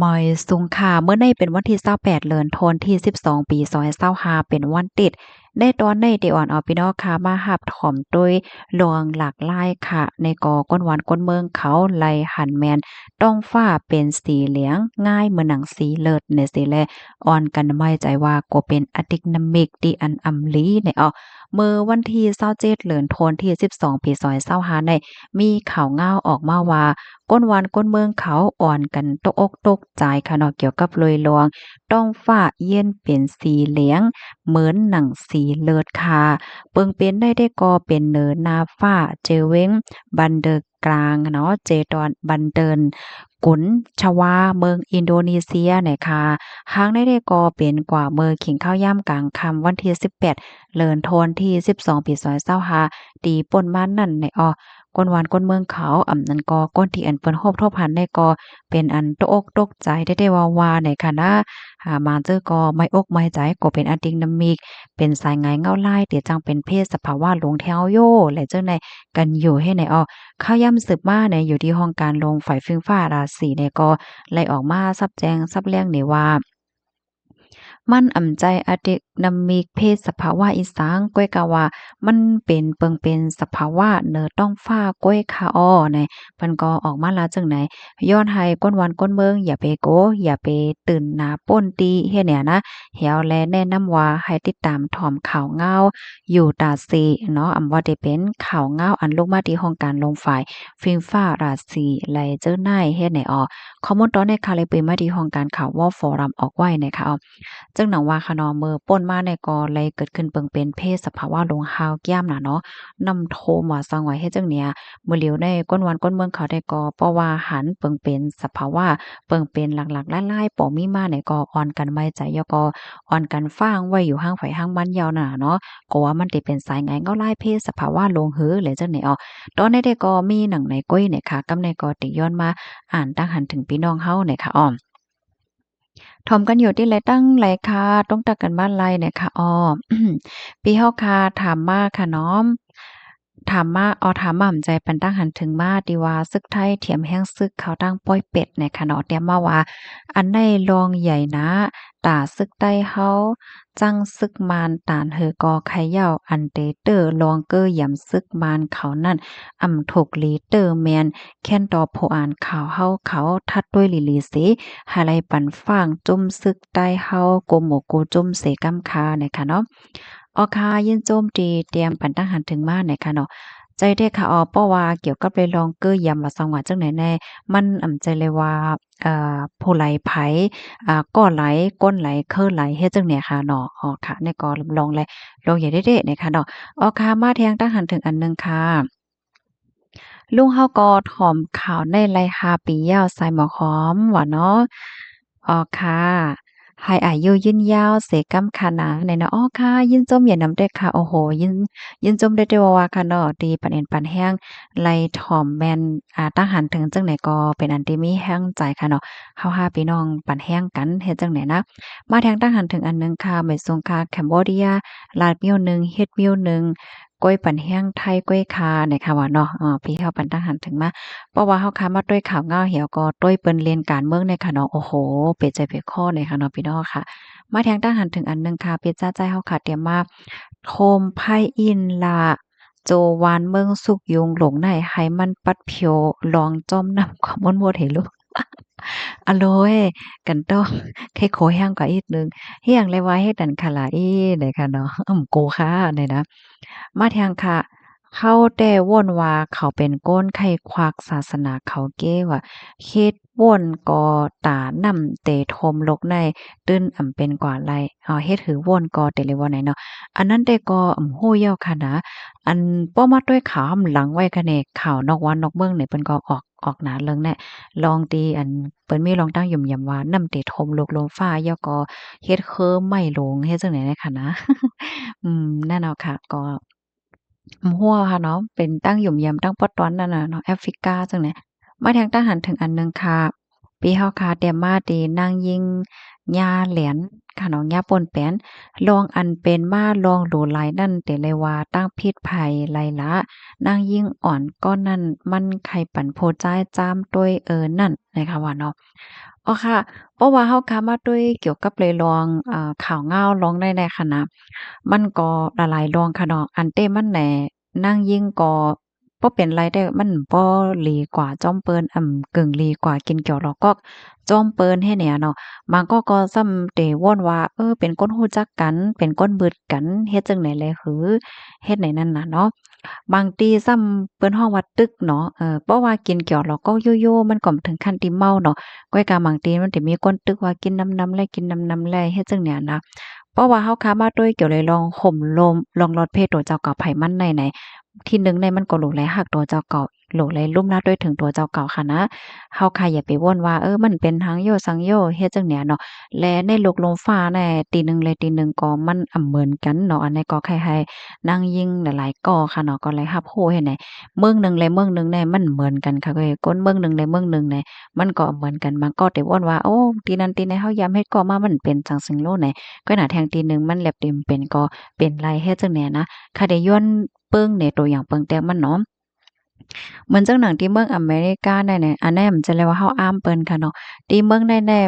มอยสุงค่ะเมื่อในเป็นวันที่28เดือนธันวาคมที่12ปี2025เป็นวันติดได้ตอนในเดออนเอาพี่น้องค่ะมาหับถอมด้วยลวงหลากหลายค่ะในกอก้นหวานก้นเมืองเขาไลหันแมนต้องฟ้าเป็นสีเหลืองง่ายเหมือนหนังสีเลิศในสิแลอ่อนกันไม่ใจว่าก็เป็นอะติกนามิกที่อันอำลีในเมื่อวันที่27เดือนธันวาคมที่12ปี2025ในมีข่าวง่าวออกมาว่า ก้นวานก้นเมืองเขาอ่อนกันตกอกตกใจค่ะเนาะเกี่ยวกับเลยลวงต้องฟ้าเย็นเป็นสีเหลืองเหมือนหนังสีเลิศค่ะเปิงเป็นได้ก็เป็นเนินนาฟ้าเจเว้งบันเดอร์กลางเนาะเจดอนบันเดินกุนชวาเมืองอินโดนีเซียเนี่ยค่ะห้างได้ก็เป็นกว่าเมืองขิงข้าวย่ำกลางค่ำวันที่18เดือนธันวาคมที่12ปี2025ตีป่นมานั่นในก้นหวานก้นเมืองเขานั้นก็ก้นที่อันเปิ้นโฮบทบหันได้ก็เป็นอันตกอกตกใจได้ว่าในคณะมาเจอก็ไม่อกไม่ใจก็เป็นอันดิงนามิกเป็นสายไหงเงาลายเตียจังเป็นเพศสภาวะหลงแถวโยและเจ้าในกันอยู่ให้ในข้าวย่ำสืบมาในอยู่ที่ห้องการลงฝ่ายฟึ่งฟ้าราศีในก็ไล่ออกมาซับแจงซับแรงนี่ว่า มันอ่ำใจอะเดกนำมีเพศสภาวะอีสางก้อยกะว่ามันเป็นเปิงเป็นสภาวะเนอต้องฟ้าก้อยคาอ้อในเพิ่นก็ออกมาแล้วจังไหนย้อนให้ก้นวันก้นเมืองอย่าไปโกอย่าไปตื่นหน้าป้นตีเฮ็ดเนี่ยนะเหี่ยวแลแนะนำว่าให้ติดตามถ่อมข่าวเงาอยู่ตาซีเนาะว่าได้เป็นข่าวเงาอันลงมาที่ห้องการลงฝ่ายฟิล์มฟ้าราศีไหลเจ้านายเฮ็ดไหนข้อมูลตอนในค่ะเลยไปมาที่ห้องการข่าววอลฟอรัมออกไว้นะคะจึงหนังว่าคะเนาะมื้อป่นมาในก็เลยเกิดขึ้นเปิงเป็นเพศสภาวะลงฮาวแก้มน่ะเนาะนำโทมว่าสังไว้เฮ็ดจังเนี้ยมื้อเหลียวในก้นวันก้นเมืองเขาได้ก็เพราะว่าหันเปิงเป็นสภาวะเปิงเป็นหลักๆหลายๆปอมีมาในก็อ่อนกันไว้ใจยอก็อ่อนกันฟ้างไว้อยู่ห้างไผห้างมันยาวน่ะเนาะก็ว่ามันได้เป็นสายไงเงาลายเพศสภาวะลงหือเลยจังไหนตอนนี้ได้ก็มีหนังในก้อยเนี่ยค่ะกำในก็ติย้อนมาอ่านตั้งหันถึงพี่น้องเฮาเนี่ยค่ะถ่อมกันอยู่ที่ไรตั้งไรค่ะต้องตักกันบ้านไรเนี่ยค่ะปีเฮาค่ะถามมาค่ะน้อมถามมาถามมาหำใจปันตั้งหันถึงมาดีว่าซึกไทยเถียมแห้งซึกเขาตั้งป้อยเป็ดเนี่ยค่ะเนาะเตรียมมาว่าอันในรองใหญ่นะตาซึกใต้เฮาจังซึกมานตานเฮอกอไขเหย้าอันเตเตอร์ลองเกอร์ยำซึกมานเขานั่นถกลีเตอร์แมนแค่นตอผู้อ่านข่าวเฮาเขาทัดด้วยลิลีสิ หาไลปันฟ่างจุ่มซึกใต้เฮาโกโมโกจุ่มเสกำคาเนี่ยค่ะเนาะค่ะยินโจมตีเตรียมปันตั้งหันถึงมาเนี่ยค่ะเนาะใจเด้ค่ะเพราะว่าเกี่ยวกับเลยลองเกอร์ยำว่าสังว่าจังไหนแน่มันใจเลยว่าผู้ไหลไผก้อไหลก้นไหลเคอไหลเฮ็ดจังเนี่ยค่ะเนาะค่ะในก็ลองเลยลองอย่าเด้ๆเนี่ยค่ะเนาะค่ะมาแทงตั้งหันถึงอันหนึงค่ะลุงเฮาก็ถ่อมข่าวในไลฮาปียาวใส่หมอหอมว่าเนาะ ค่ะให้อายุยืนยาวเสกำคะหนังเนี่ยเนาะค่ะยินจมอย่านำเด้อค่ะโอ้โฮยินจมได้ว่าค่ะเนาะดีปานเอ็นปานแห้งไล่ถ่อมแม่นตั้งหันถึงจังไหนก็เป็นอันที่มีแรงใจค่ะเนาะเฮาหาพี่น้องปานแห้งกันเฮ็ดจังไหนนะมาแทงตั้งหันถึงอันหนึ่งค่ะไม่ทรงค่าแคมโบเดียลาดมิ้วหนึ่งเฮ็ดมิ้วหนึ่งก้อยปั่นแห้งไทยก้อยคาเนี่ยค่ะว่าเนาะพี่เฮาปันตั้งหันถึงมา เพราะว่าเฮาค้ามาด้วยข่าวเงาเหี่ยวก็ด้วยเปิ้นเรียนการเมืองในค่ะเนาะโอ้โฮเป็ดใจเป็ดคอเลยค่ะเนาะพี่น้องค่ะมาแทงทหารถึงอันหนึ่งค่ะเป็ดจ้าใจเฮาค่ะเตรียมมาโทมไพ่อินลาโจวานเมืองสุกยุงหลงในให้มันปัดเพียวลองจ้อมน้ำความม่วนโมดให้ลูกอะโลยกันต้องให้โคแห้งกว่าอีกหนึ่งเฮียงเลยว่าเฮ็ดดันคาลาอีเลยค่ะเนาะโกค่ะเนี่ยนะมาแทงค่ะ เขาแต่ว่นว่าเขาเป็นก้นไข้ควักศาสนาเขาเก้ว่าเฮ็ดว่นก็ตานำเตทมลกในตื้นเป็นกว่าไรเฮ็ดหือว่นก็เตเลยว่าไหนเนาะอันนั้นแต่ก็ฮู้เย้าค่ะนะอันป้อมาด้วยข่าวหำหลังไว้ค่ะแน่ข่าวนอกวันนอกเมืองเนี่ยเพิ่นก็ออกหนาเรื่องแน่ลองตีอันเปิ้นมีลองตั้งยุ่มยำว่านำเตทมลกลมฟ้าย่อก็เฮ็ดเคิ่มไม่ลงเฮ็ดจังได๋น่ะค่ะนะนั่นเอาค่ะก็ มั่วค่ะเนาะเป็นตั้งหยุ่มแยมตั้งป๊อดต้อนนั่นน่ะเนาะแอฟริกาจังไหนมาแทงตั้งหันถึงอันหนึ่งค่ะ ปีเฮาคาเตรียมมาตีนางยิงญาเหรียญค่ะเนาะญาป่นแป้นลองอันเป็นมาลองดูหลายนั่นแต่เลยว่าตั้งพิษภัยไลละนางยิ่งอ่อนก้อนนั้นมันไข่ปั่นโพจ้ายจ้ามด้วยนั่นนะคะว่าเนาะอ๋อค่ะเพราะว่าเฮาคามาด้วยเกี่ยวกับเลยลองข่าวง่าวลองได้ในค่ะนะมันก็หลายๆลองค่ะเนาะอันเต้มันแหน่นางยิ่งก็บ่เป็นไรได้มันบ่หลีกว่าจ้อมเปิ้นกึ่งหลีกว่ากินเกี่ยวหรอกก็จ้อมเปิ้นให้แหน่เนาะ บางก็ซ้ำเตว่นว่าเป็นคนรู้จักกันเป็นคนบึดกันเฮ็ดจั่งใดแลหือเฮ็ดไหนนั่นน่ะเนาะบางทีซ้ำเปิ้นฮ้องว่าตึกเนาะเพราะว่ากินเกี่ยวแล้วก็โยๆมันก็ถึงขั้นที่เมาเนาะก้อยกาบางทีมันสิมีคนตึกว่ากินน้ำๆแลกินน้ำๆแลเฮ็ดจั่งเนี้ยนะเพราะว่าเฮาค้ามาด้วยเกี่ยวเลยลองห่มลมลองลดเพศตัวเจ้าเก่าไผมันไหนๆที่หนึ่งในมันก็หลงไหลหักตัวเจ้าเก่าหลงไหลลุ่มลาด้วยถึงตัวเจ้าเก่าค่ะนะเฮาค่ะอย่าไปว่นว่ามันเป็นทั้งโยซังโยเฮ็ดจั่งเนี้ยเนาะ และในโลกลมฟ้าแน่ตีหนึ่งเลยตีหนึ่งก็มันเหมือนกันเนาะอันนี้ก็คล้ายๆนางยิ่งหลายๆก่อค่ะเนาะก็เลยรับรู้เห็นไหนเมืองหนึ่งเลยเมืองหนึ่งเนี่ยมันเหมือนกันค่ะเอ้ยคนเมืองหนึ่งเลยเมืองหนึ่งเนี่ยมันก็เหมือนกันบางก็แต่ว่าว่าโอ้ตีนั้นตีนี้เฮายามเฮ็ดก็มามันเป็นจังซึ่งโลไหนก็น่าแทงตีหนึ่งมันแลบเต็มเป็นก็เป็นไรเฮ็ดจังแหน่นะค่ะได้ย้อนเปิ้งในตัวอย่างเปิงแตกมันเนาะ เหมือนจังหนังที่เมืองอเมริกาได้เนี่ยอันนั้นมันจะเรียกว่าเฮาอ้ามเปิ้นค่ะเนาะที่เมืองได้แน่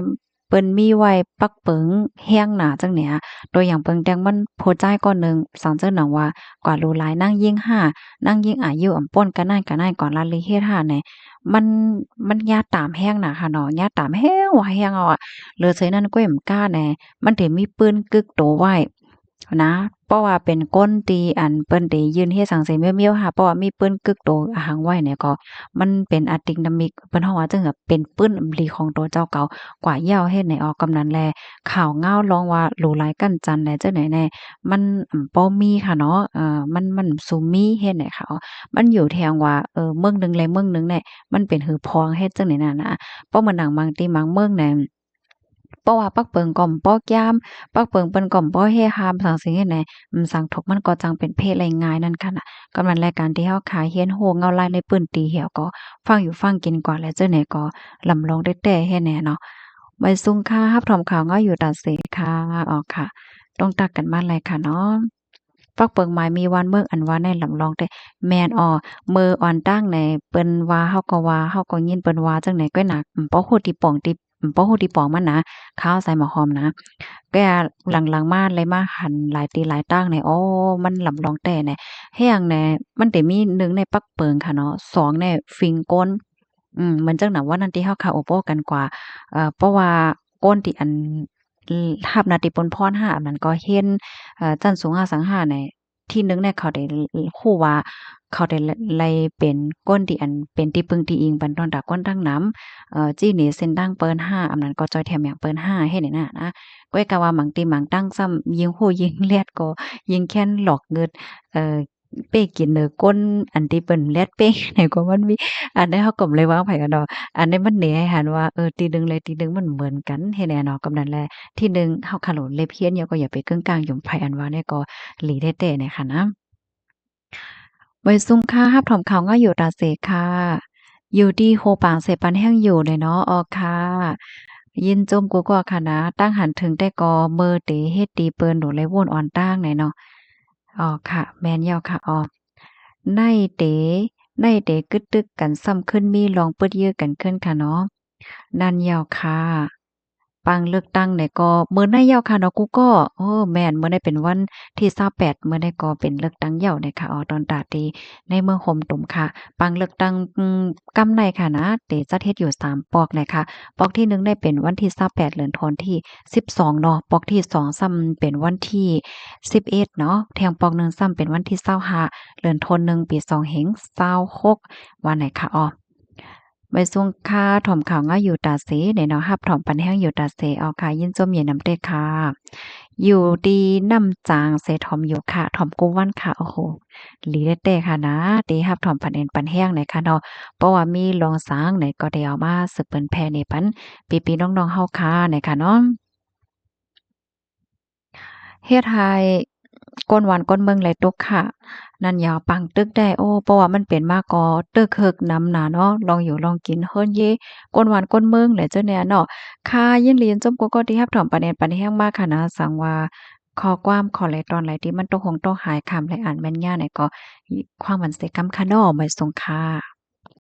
เปิ้นมีไว้ปักเปิงแห้งหนาจังเนี่ยตัวอย่างเปิงแดงมันโพดใจายก่อนหนึ่งสังเจ้าหนังว่ากว่ารู้หลายนางยิ่งห้านางยิ่งอายุป่นกันนั่นกันนั่นก่อนละลิเฮ็ดห้าเนี่ยมันมันญาตามแห้งน่ะค่ะเนาะญาตามแห้งว่าแห้งเอาอะเหลือเฉยนั้นก็ยังกล้าแหน่มันถึมีปืนกึกโตไว้นะเพราะว่าเป็นก้นตีอันเปิ้นได้ยืนเฮ็ดสังเสเมียวๆค่ะเพราะว่ามีปืนกึกโตอะหังไว้เนี่ยก็ มันเป็นอะติกนามิกเพิ่นฮ้องว่าจั่งแบบเป็นปื้นอำลีของตัวเจ้าเก่ากว่าเหย้าเฮ็ดให้ออกกำนันแลข่าวง่าวร้องว่าหรูหลายกั้นจันแหน่จั่งใดแน่มันบ่มีค่ะเนาะมันสุมีเฮ็ดให้เขามันอยู่แทงว่าเมืองหนึ่งแลเมืองหนึ่งเนี่ยมันเป็นหือพองเฮ็ดจั่งใดนั่นน่ะเพราะเหมือนหนังบางทีบางเมืองเนี่ยเพราะว่าปักเปิงก่อมป้อกยามปักเปิงเปิ้นก่อมป้อเฮฮามสังสิงเฮ็ดใดสังทกมันก็จังเป็นเพศไรง่ายนั่นค่ะน่ะ กำลังรายการที่เฮาขายเฮียนโฮเงาลายในปื้นตีเหี่ยวก็ฟังอยู่ฟังกินกว่าแล้วเจ้าไหนก็ลำลองได้แต่เฮ็ดแหน่เนาะใบซุงค่ะรับถอมข่าวเงาอยู่ตาเสค่ะอ๋อค่ะต้องตักกันมาเลยค่ะเนาะฟักเปิงหมายมีวันเมืองอันว่าในลำลองได้แม่นอ้อมืออ่อนตั้งในเปิ้นว่าเฮาก็ยินเปิ้นว่าจังไหนก็หนักป้อโฮดที่ป่องติป้อโฮดที่ป่องมันนะข้าวใส่หม้อหอมนะ แกหลังๆมาเลยมาหันหลายตีหลายตั้งเนี่ยอ๋อมันลำลองแต่เนี่ยแฮ้งแหน่มันสิมีหนึ่งในปักเปิงค่ะเนาะสองเนี่ยฝิงก้นเหมือนจังหนังว่านั่นที่เฮาเข้าโอโปกันกว่าเพราะว่าก้นที่อันทับนาติปนพร5อันนั้นก็เห็นจันสูง5สังหาเนี่ยที่หนึ่งเนี่ยเขาได้ฮู้ว่าเขาได้ไล่เป็นก้นที่อันเป็นที่ปึงที่อิงบันดอนดาก้นทั้งน้ำจี้หนีเส้นดังเปิ้น5อันนั้นก็จอยแถมอย่างเปิ้น5เฮ็ดให้น่ะนะ ก้อยกะว่าหมังติหมังตั้งซ้ำยิงหู้ยิงเลียดก็ยิงแค้นหลอกเงิดเอ่อเป้กินเด้อก้นอันที่เปิ้นเลียดเป้ไหนก็มันมีอันนี้เขาก็บ่เลยวางไผกันดอกอันนี้มันแหนให้หันว่าตีหนึ่งเลยตีหนึ่งมันเหมือนกันเฮ็ดแหน่เนาะกำนั้นแหละที่หนึ่งเฮาคาโหลเลยเพี้ยนเนี่ยก็อย่าไปกึ้งกลางหยุ่มไผอันว่าเนี่ยก็หลีได้แต่เนี่ยค่ะนะไว้ซุ่มค่ะรับถอมข่าวก็อยู่ตาเสค่ะอยู่ดีโฮปางเสปันแห้งอยู่เลยเนาะอ้อค่ะยินจมกูก็ค่ะนะตั้งหันถึงแต่กอเมอเตเฮ็ดตีเปิ้นโดเลยวนอ่อนตั้งไหนเนาะอ๋อค่ะแม่นยอค่ะอ๋อในเตในเตกึดตึกกันซ้ำขึ้นมีลองเปิดยื้อกันขึ้นค่ะเนาะนั่นยาวค่ะ ปังเลือกตั้งเนี่ยก็มื้อในยาวค่ะเนาะกูก็แม่นมื้อในเป็นวันที่28มื้อในก็เป็นเลือกตั้งยาวเนี่ยค่ะตอนตาตีในเมืองโฮมตุ่มค่ะปังเลือกตั้งกำในค่ะนะเตจัดเฮ็ดอยู่3ปอกเลยค่ะปอกที่1ได้เป็นวันที่28เดือนธันที่12เนาะปอกที่2ซ้ำเป็นวันที่11เนาะแถมปอกหนึ่งซ้ำเป็นวันที่25เดือนธันวาคมปี2เห็ง26วันไหนค่ะไว้ส่งค่าถ่อมข่าวง่ายอยู่ตาเสเนี่ยเนาะรับถ่อมปันแห้งอยู่ตาเสเอาค่ะยินจมเย็นน้ำเต้ค่ะอยู่ดีน้ำจางเสถ่อมอยู่ค่ะถ่อมกุ้งวันค่ะโอ้โหหลีได้แต่ค่ะนะตีรับถ่อมปันเอ็นปันแห้งเนี่ยค่ะเนาะเพราะว่ามีรองสางเนี่ยก็ได้เอามาสืบเปิ้นแพ่ในปันปีๆน้องๆเฮาค่ะเนี่ยค่ะเนาะเฮ็ดให้ ก้นหวานก้นเมืองไหลตกค่ะนั่นยาวปังตึกได้โอ้เพราะว่ามันเป็นมาก่อตึกเฮิกนำหนาเนาะลองอยู่ลองกินเฮิรนเยก้นหวานก้นเมืองแหละเจ้าเนี่ยเนาะค่ะยินหลีนจมกัวก็ที่รับถอมปานแนนปานแห้งมากค่ะนะสังว่าข้อความข้อไหลตอนไหลที่มันตกหงตกหายคำไหลอ่านแม่นยาไหนก็ความหวั่นเสกำค่ะเนาะไม่สงค่ะ